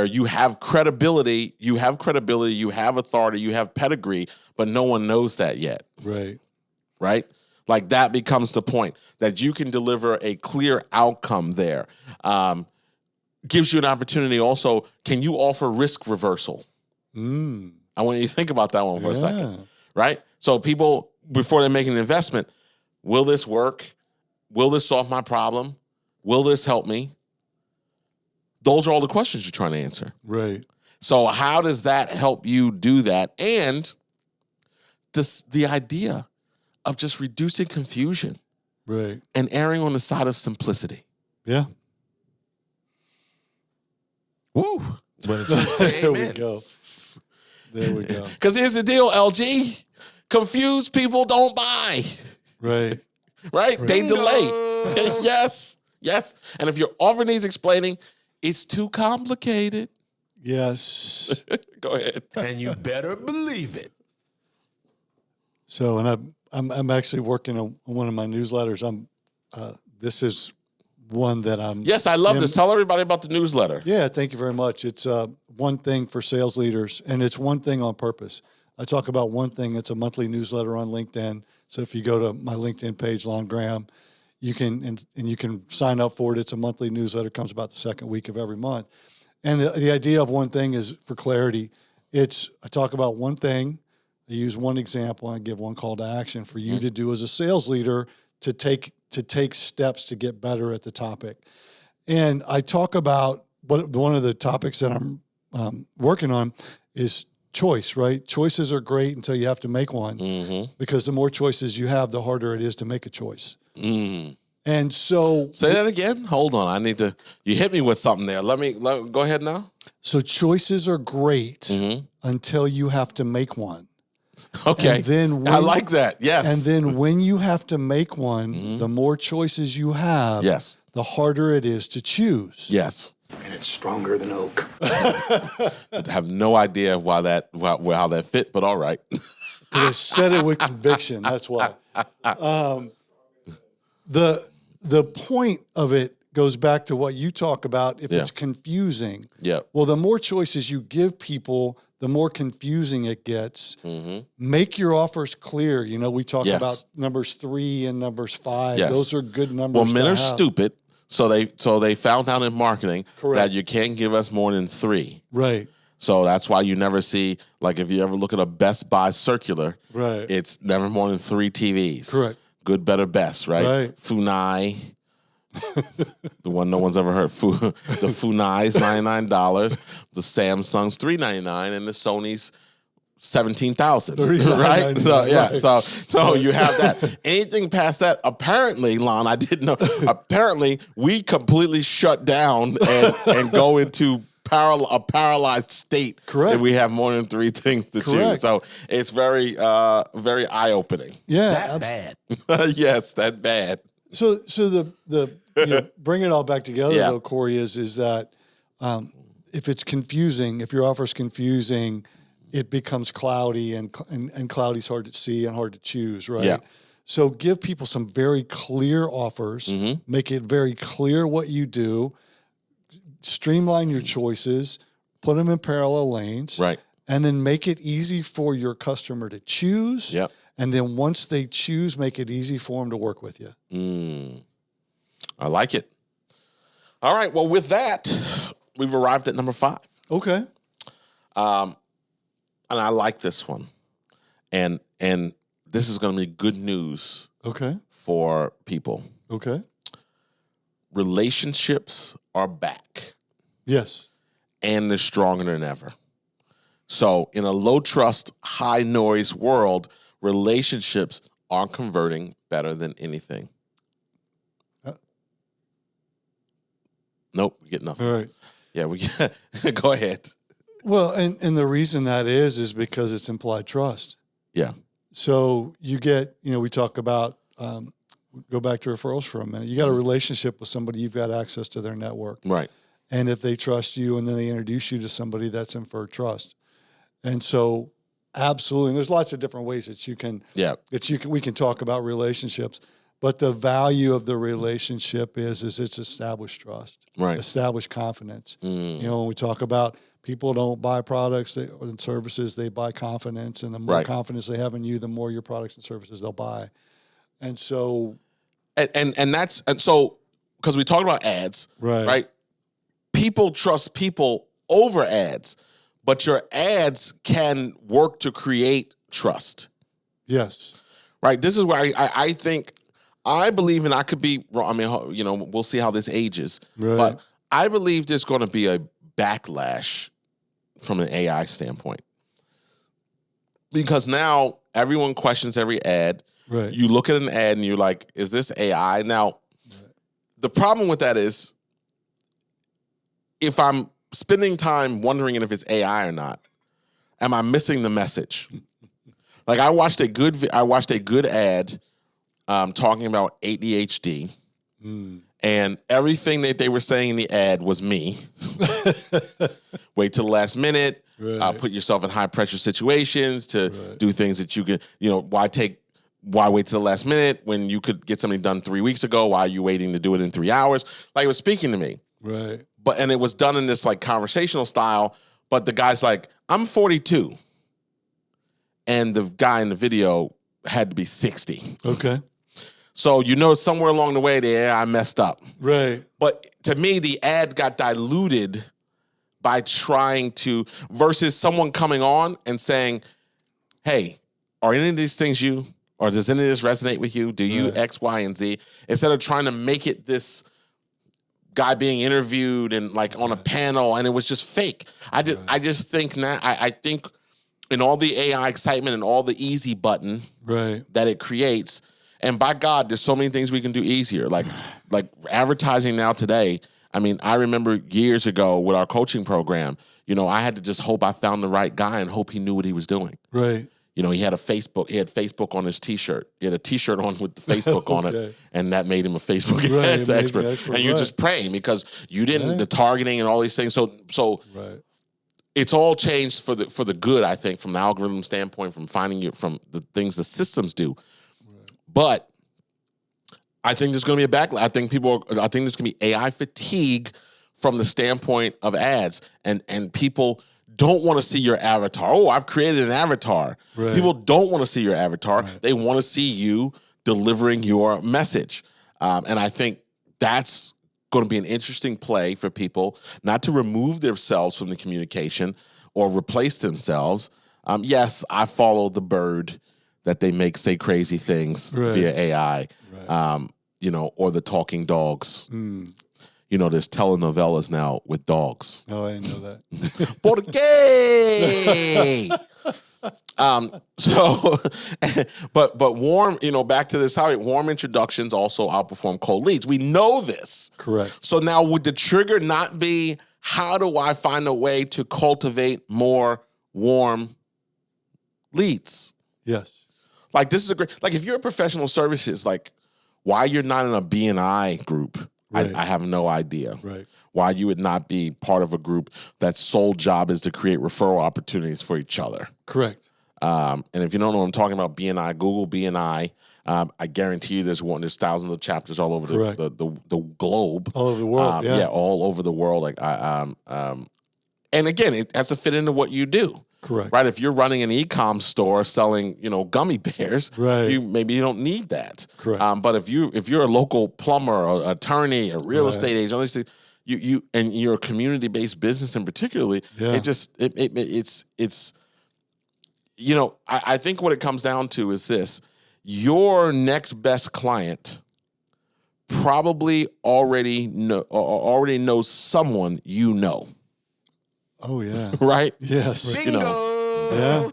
you have credibility, you have authority, you have pedigree, but no one knows that yet. Right? Like that becomes the point, that you can deliver a clear outcome there. Gives you an opportunity also, can you offer risk reversal? I want you to think about that one for a second, right? So people, before they make an investment, will this work? Will this solve my problem? Will this help me? Those are all the questions you're trying to answer. Right. So how does that help you do that? And the idea of just reducing confusion and erring on the side of simplicity. Yeah. Woo. There we go. There we go. Because here's the deal, LG. Confused people don't buy. Right. They delay. Yes. And if your offer needs explaining, it's too complicated. Yes. Go ahead. And you better believe it. So, and I'm actually working on one of my newsletters. This is one that I'm. Yes, I love this. Tell everybody about the newsletter. Yeah, thank you very much. It's one thing for sales leaders, and it's one thing on purpose. I talk about one thing. It's a monthly newsletter on LinkedIn. So if you go to my LinkedIn page, Lon Graham, you can and you can sign up for it. It's a monthly newsletter. Comes about the second week of every month. And the idea of one thing is for clarity. I talk about one thing. I use one example and I give one call to action for you to do as a sales leader to take steps to get better at the topic. And I talk about one of the topics that I'm working on is choice, right? Choices are great until you have to make one, because the more choices you have, the harder it is to make a choice. And so, say that again. Hold on, you hit me with something there. Let me go ahead now. So choices are great until you have to make one. Okay. And then I like that. Yes. And then when you have to make one, the more choices you have, the harder it is to choose. Yes. And it's stronger than oak. I have no idea how that fit, but all right. Because I said it with conviction. That's why. The point of it goes back to what you talk about. If it's confusing, well, the more choices you give people, the more confusing it gets. Make your offers clear. You know, we talk about numbers 3 and numbers 5. Those are good numbers. Well, men are stupid, so they found out in marketing that you can't give us more than 3. Right. So that's why you never see, like, if you ever look at a Best Buy circular, it's never more than 3 TVs. Correct. Good, better, best, right? Funai. The one no one's ever heard. The Funai's $99, the Samsung's $399, and the Sony's $17,000. Right? So so you have that. Anything past that, apparently, Lon, I didn't know. Apparently, we completely shut down and go into a paralyzed state. Correct. If we have more than 3 things to choose. So it's very very eye-opening. Yeah. Bad. Yes, that bad. So the bring it all back together though, Corey, is that if it's confusing, if your offer is confusing, it becomes cloudy and cloudy's hard to see and hard to choose, right? Yeah. So give people some very clear offers, make it very clear what you do, streamline your choices, put them in parallel lanes, right, and then make it easy for your customer to choose. Yep. And then once they choose, make it easy for them to work with you. I like it. All right. Well, with that, we've arrived at number 5. Okay. And I like this one. And this is going to be good news Okay. for people. Okay. Relationships are back, Yes. and they're stronger than ever. So in a low trust, high noise world, relationships are converting better than anything. Nope, we get nothing. All right. Yeah, we get, go ahead. Well, and the reason that is because it's implied trust. Yeah. So you get, we talk about, go back to referrals for a minute. You got a relationship with somebody, you've got access to their network. Right. And if they trust you and then they introduce you to somebody, that's inferred trust. And so absolutely, and there's lots of different ways that you can, we can talk about relationships, but the value of the relationship is it's established trust, right? Established confidence. When we talk about people don't buy products and services, they buy confidence. And the more confidence they have in you, the more your products and services they'll buy. And so, and so, because we talked about ads, right? People trust people over ads, but your ads can work to create trust. Yes. Right. This is where I think, I believe, and I could be wrong. I mean, we'll see how this ages, but I believe there's going to be a backlash from an AI standpoint, because now everyone questions every ad. Right. You look at an ad and you're like, is this AI? Now, the problem with that is, if I'm spending time wondering if it's AI or not, am I missing the message? Like, I watched a good ad talking about ADHD, and everything that they were saying in the ad was me. Wait till the last minute. Put yourself in high pressure situations to do things that you could. Why wait till the last minute when you could get something done 3 weeks ago? Why are you waiting to do it in 3 hours? Like, it was speaking to me. Right. And it was done in this like conversational style, but the guy's like, I'm 42. And the guy in the video had to be 60. Okay. So, somewhere along the way I messed up. Right. But to me, the ad got diluted by trying to, versus someone coming on and saying, hey, are any of these things you, or does any of this resonate with you? Do you X, Y, and Z? Instead of trying to make it this guy being interviewed and like on a panel, and it was just fake. I just think now, I think in all the AI excitement and all the easy button that it creates, and by God, there's so many things we can do easier. Like advertising now today. I mean, I remember years ago with our coaching program, I had to just hope I found the right guy and hope he knew what he was doing. Right. He had Facebook on his T-shirt. He had a T-shirt on with the Facebook on it, and that made him a Facebook ads expert. And you're just praying because you didn't, the targeting and all these things. So it's all changed for the good, I think, from the algorithm standpoint, from finding you, from the things the systems do. But I think there's going to be a backlash. I think there's going to be AI fatigue from the standpoint of ads, and people don't want to see your avatar. Oh, I've created an avatar. Right. People don't want to see your avatar. Right. They want to see you delivering your message. And I think that's going to be an interesting play for people, not to remove themselves from the communication or replace themselves. Yes, I follow the bird that they make say crazy things via AI, or the talking dogs. There's telenovelas now with dogs. Oh, I didn't know that. But warm, back to this topic, warm introductions also outperform cold leads. We know this. Correct. So now would the trigger not be, how do I find a way to cultivate more warm leads? Yes. Like, this is a great, like, if you're a professional services, like, why you're not in a B&I group, I have no idea. Right. Why you would not be part of a group that's sole job is to create referral opportunities for each other. Correct. And if you don't know what I'm talking about, B&I, Google B&I. I guarantee you there's thousands of chapters all over the globe. All over the world, all over the world. And again, it has to fit into what you do. Correct. Right? If you're running an e-com store selling, gummy bears, Right. maybe you don't need that. Correct. But if you're a local plumber or attorney, a real estate agent, all these things, you and you're a community-based business in particularly, Yeah. it's I think what it comes down to is this: your next best client probably already knows someone you know. Oh yeah. Right? Yes. Yeah.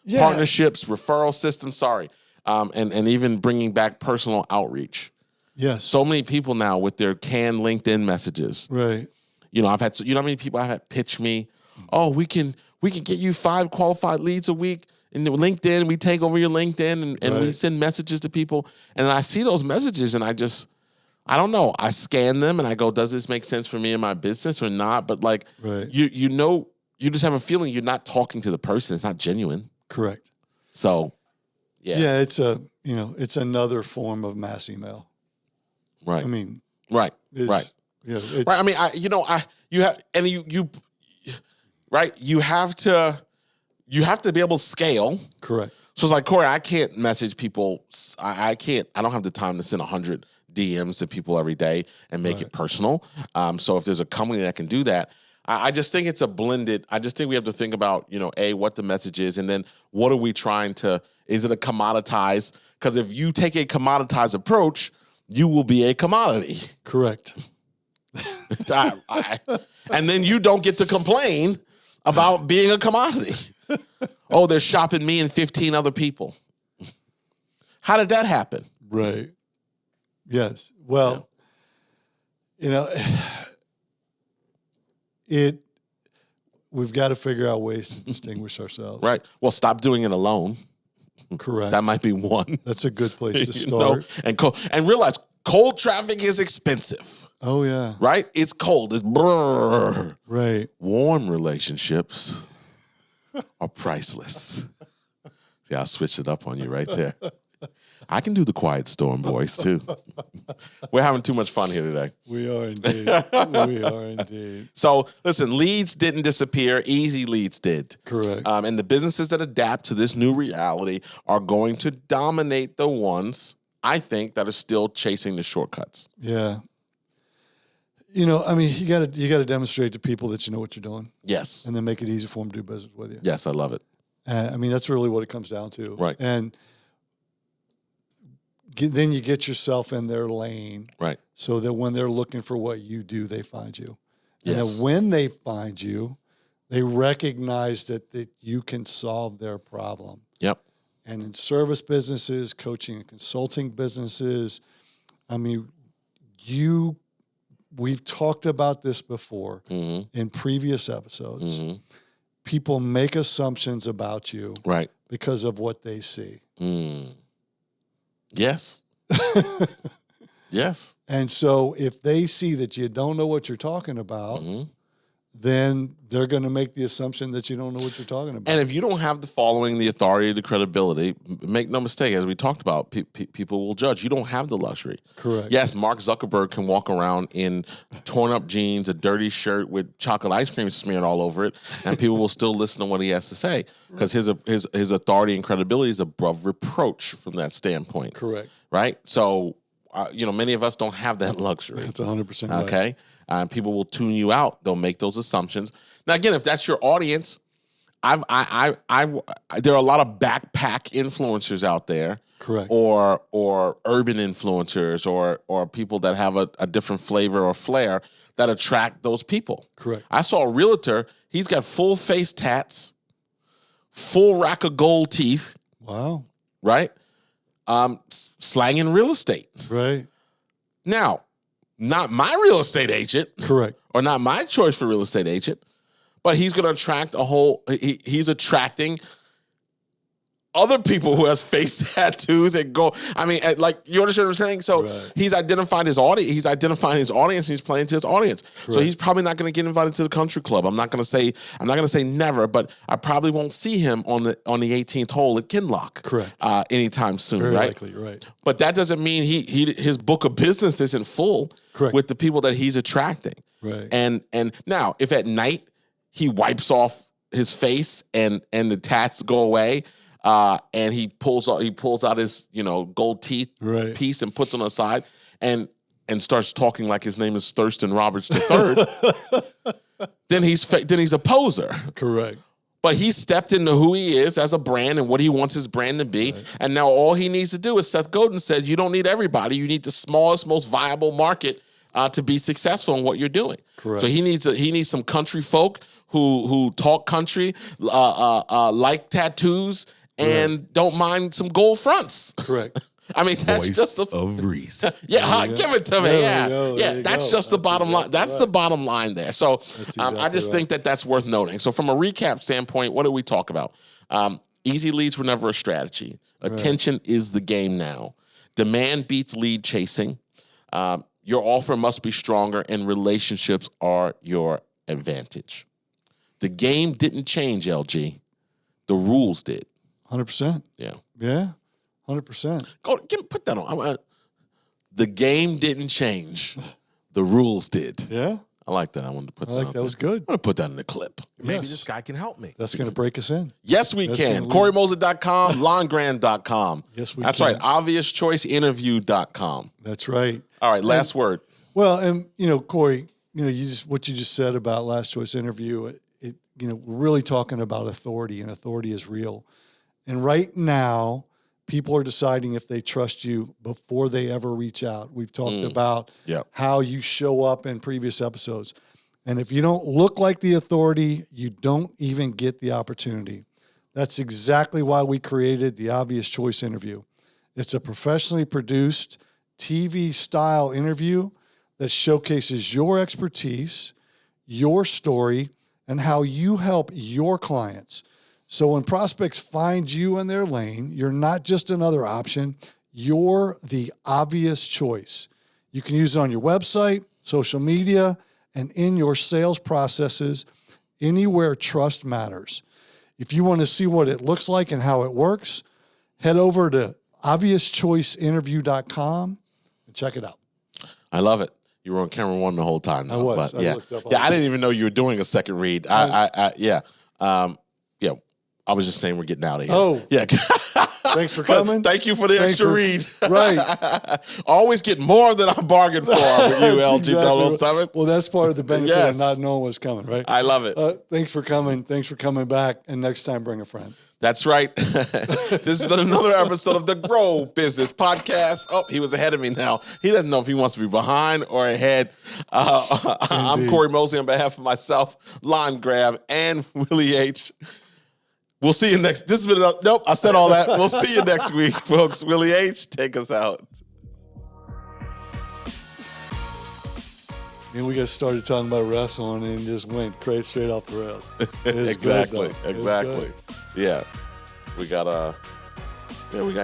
Yeah. Partnerships, referral systems. Sorry, and even bringing back personal outreach. Yes. So many people now with their canned LinkedIn messages. Right. I've had how many people I've had pitch me. Oh, we can get you 5 qualified leads a week in LinkedIn. We take over your LinkedIn and we Right. send messages to people. And I see those messages and I don't know. I scan them and I go, does this make sense for me and my business or not? But like, Right. you just have a feeling you're not talking to the person. It's not genuine. Correct. So, yeah. Yeah, it's another form of mass email. Right. I mean, right. it's, Right. Yeah, it's, Right. I mean, you have to be able to scale. correct. So it's like, Corey, I can't message people. I don't have the time to send 100 DMs to people every day and make it personal. So if there's a company that can do that, I just think it's a blended. I just think we have to think about, what the message is, and then what are we trying to, is it a commoditized? Because if you take a commoditized approach, you will be a commodity. Correct. And then you don't get to complain about being a commodity. Oh, they're shopping me and 15 other people. How did that happen? Right. Yes. Well, we've got to figure out ways to distinguish ourselves. Right. Well, stop doing it alone. Correct. That might be one. That's a good place to You start. And realize cold traffic is expensive. Oh yeah. Right? It's cold. It's brrr. Right. Warm relationships are priceless. See, I switched it up on you right there. I can do the quiet storm voice too. We're having too much fun here today. We are indeed. We are indeed. So listen, leads didn't disappear. Easy leads did. Correct. And the businesses that adapt to this new reality are going to dominate the ones, I think, that are still chasing the shortcuts. Yeah. You got to demonstrate to people that you know what you're doing, Yes. and then make it easy for them to do business with you. Yes, I love it. That's really what it comes down to. Right. And then you get yourself in their lane, Right. so that when they're looking for what you do, they find you. And Yes. then when they find you, they recognize that you can solve their problem. Yep. And in service businesses, coaching and consulting businesses, we've talked about this before in previous episodes. People make assumptions about you Right. because of what they see. Yes. Yes. And so if they see that you don't know what you're talking about, then they're going to make the assumption that you don't know what you're talking about. And if you don't have the following, the authority, the credibility, make no mistake, as we talked about, people will judge. You don't have the luxury. Correct. Yes, Mark Zuckerberg can walk around in torn up jeans, a dirty shirt with chocolate ice cream smeared all over it, and people will still listen to what he has to say because his authority and credibility is above reproach from that standpoint. Correct. Right? So, many of us don't have that luxury. That's 100% right. Okay. People will tune you out. They'll make those assumptions. Now, again, if that's your audience, there are a lot of backpack influencers out there, Correct. or urban influencers, or people that have a different flavor or flair that attract those people. Correct. I saw a realtor. He's got full face tats, full rack of gold teeth. Wow. Right, slanging real estate. Right. Now, not my real estate agent. Correct. Or not my choice for real estate agent, but he's going to attract he's attracting other people who has face tattoos and go. I mean, you understand what I'm saying? So Right. he's identified his audience. He's identifying his audience, and he's playing to his audience. So Correct. he's probably not going to get invited to the country club. I'm not going to say never, but I probably won't see him on the 18th hole at Kinlock. Correct. Anytime soon. Very right? likely. Right. But that doesn't mean his book of business isn't full. Correct. With the people that he's attracting. Right. And now, if at night he wipes off his face and the tats go away. And he pulls out his gold teeth piece and puts it on the side and starts talking like his name is Thurston Roberts III. then he's a poser. Correct. But he stepped into who he is as a brand and what he wants his brand to be. Right. And now all he needs to do is Seth Godin said, you don't need everybody. You need the smallest, most viable market to be successful in what you're doing. Correct. So he needs some country folk who talk country, like tattoos, and don't mind some gold fronts. Correct. I mean, that's Voice just of reason. Yeah, give it to me. There That's just the bottom line. That's the bottom line there. So I just think that's worth noting. So from a recap standpoint, what did we talk about? Easy leads were never a strategy. Attention is the game now. Demand beats lead chasing. Your offer must be stronger, and relationships are your advantage. The game didn't change, LG. The rules did. 100%. Yeah. Yeah. 100%. Put that on. The game didn't change. The rules did. Yeah. I like that. I wanted to put that I like out that. there. Was good. I'm going to put that in the clip. Maybe this guy can help me. That's going to break us in. Yes, we can. CoreyMosley.com, LonGrand.com. Yes, we That's can. right. ObviousChoiceInterview.com. That's right. All right, last word. Well, and Corey, what you just said about Last Choice Interview, we're really talking about authority, and authority is real. And right now, people are deciding if they trust you before they ever reach out. We've talked about how you show up in previous episodes. And if you don't look like the authority, you don't even get the opportunity. That's exactly why we created the Obvious Choice Interview. It's a professionally produced TV-style interview that showcases your expertise, your story, and how you help your clients. So when prospects find you in their lane, you're not just another option. You're the obvious choice. You can use it on your website, social media, and in your sales processes, anywhere trust matters. If you want to see what it looks like and how it works, head over to obviouschoiceinterview.com and check it out. I love it. You were on camera one the whole time. Now, I was. But I yeah, looked up I didn't even know you were doing a second read. I was just saying we're getting out of here. Oh. Yeah. Thanks for coming. Thank you for the extra read. Right. Always get more than I bargained for with you, LG 007. Well, that's part of the benefit Yes. of not knowing what's coming, right? I love it. Thanks for coming. Thanks for coming back. And next time, bring a friend. That's right. This has been another episode of the Grow Business Podcast. Oh, he was ahead of me now. He doesn't know if he wants to be behind or ahead. I'm Corey Mosley on behalf of myself, Lon Grab, and Willie H. We'll see you next. This has been nope. I said all that. We'll see you next week, folks. Willie H, take us out. And we got started talking about wrestling and just went straight off the rails. Exactly. Good, exactly. Yeah. We got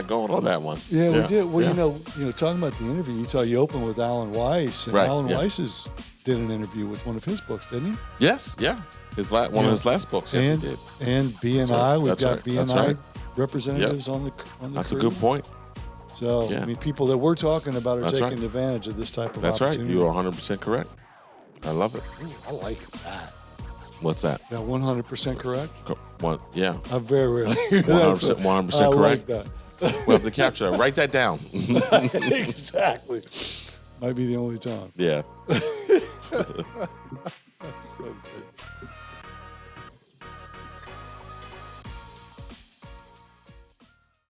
going on that one. Yeah, we did. Well, talking about the interview, you opened with Alan Weiss, and Alan Weiss did an interview with one of his books, didn't he? Yes. Yeah. One of his last books. Yes, he did. And BNI, we've got BNI representatives on the That's crew. a good point. So, I mean, people that we're talking about are taking advantage of this type of opportunity. That's right. You are 100% correct. I love it. Ooh, I like that. What's that? That 100% correct? Yeah. I very rarely hear that. 100% I correct. like that. We'll have to capture that. Write that down. Exactly. Might be the only time. Yeah.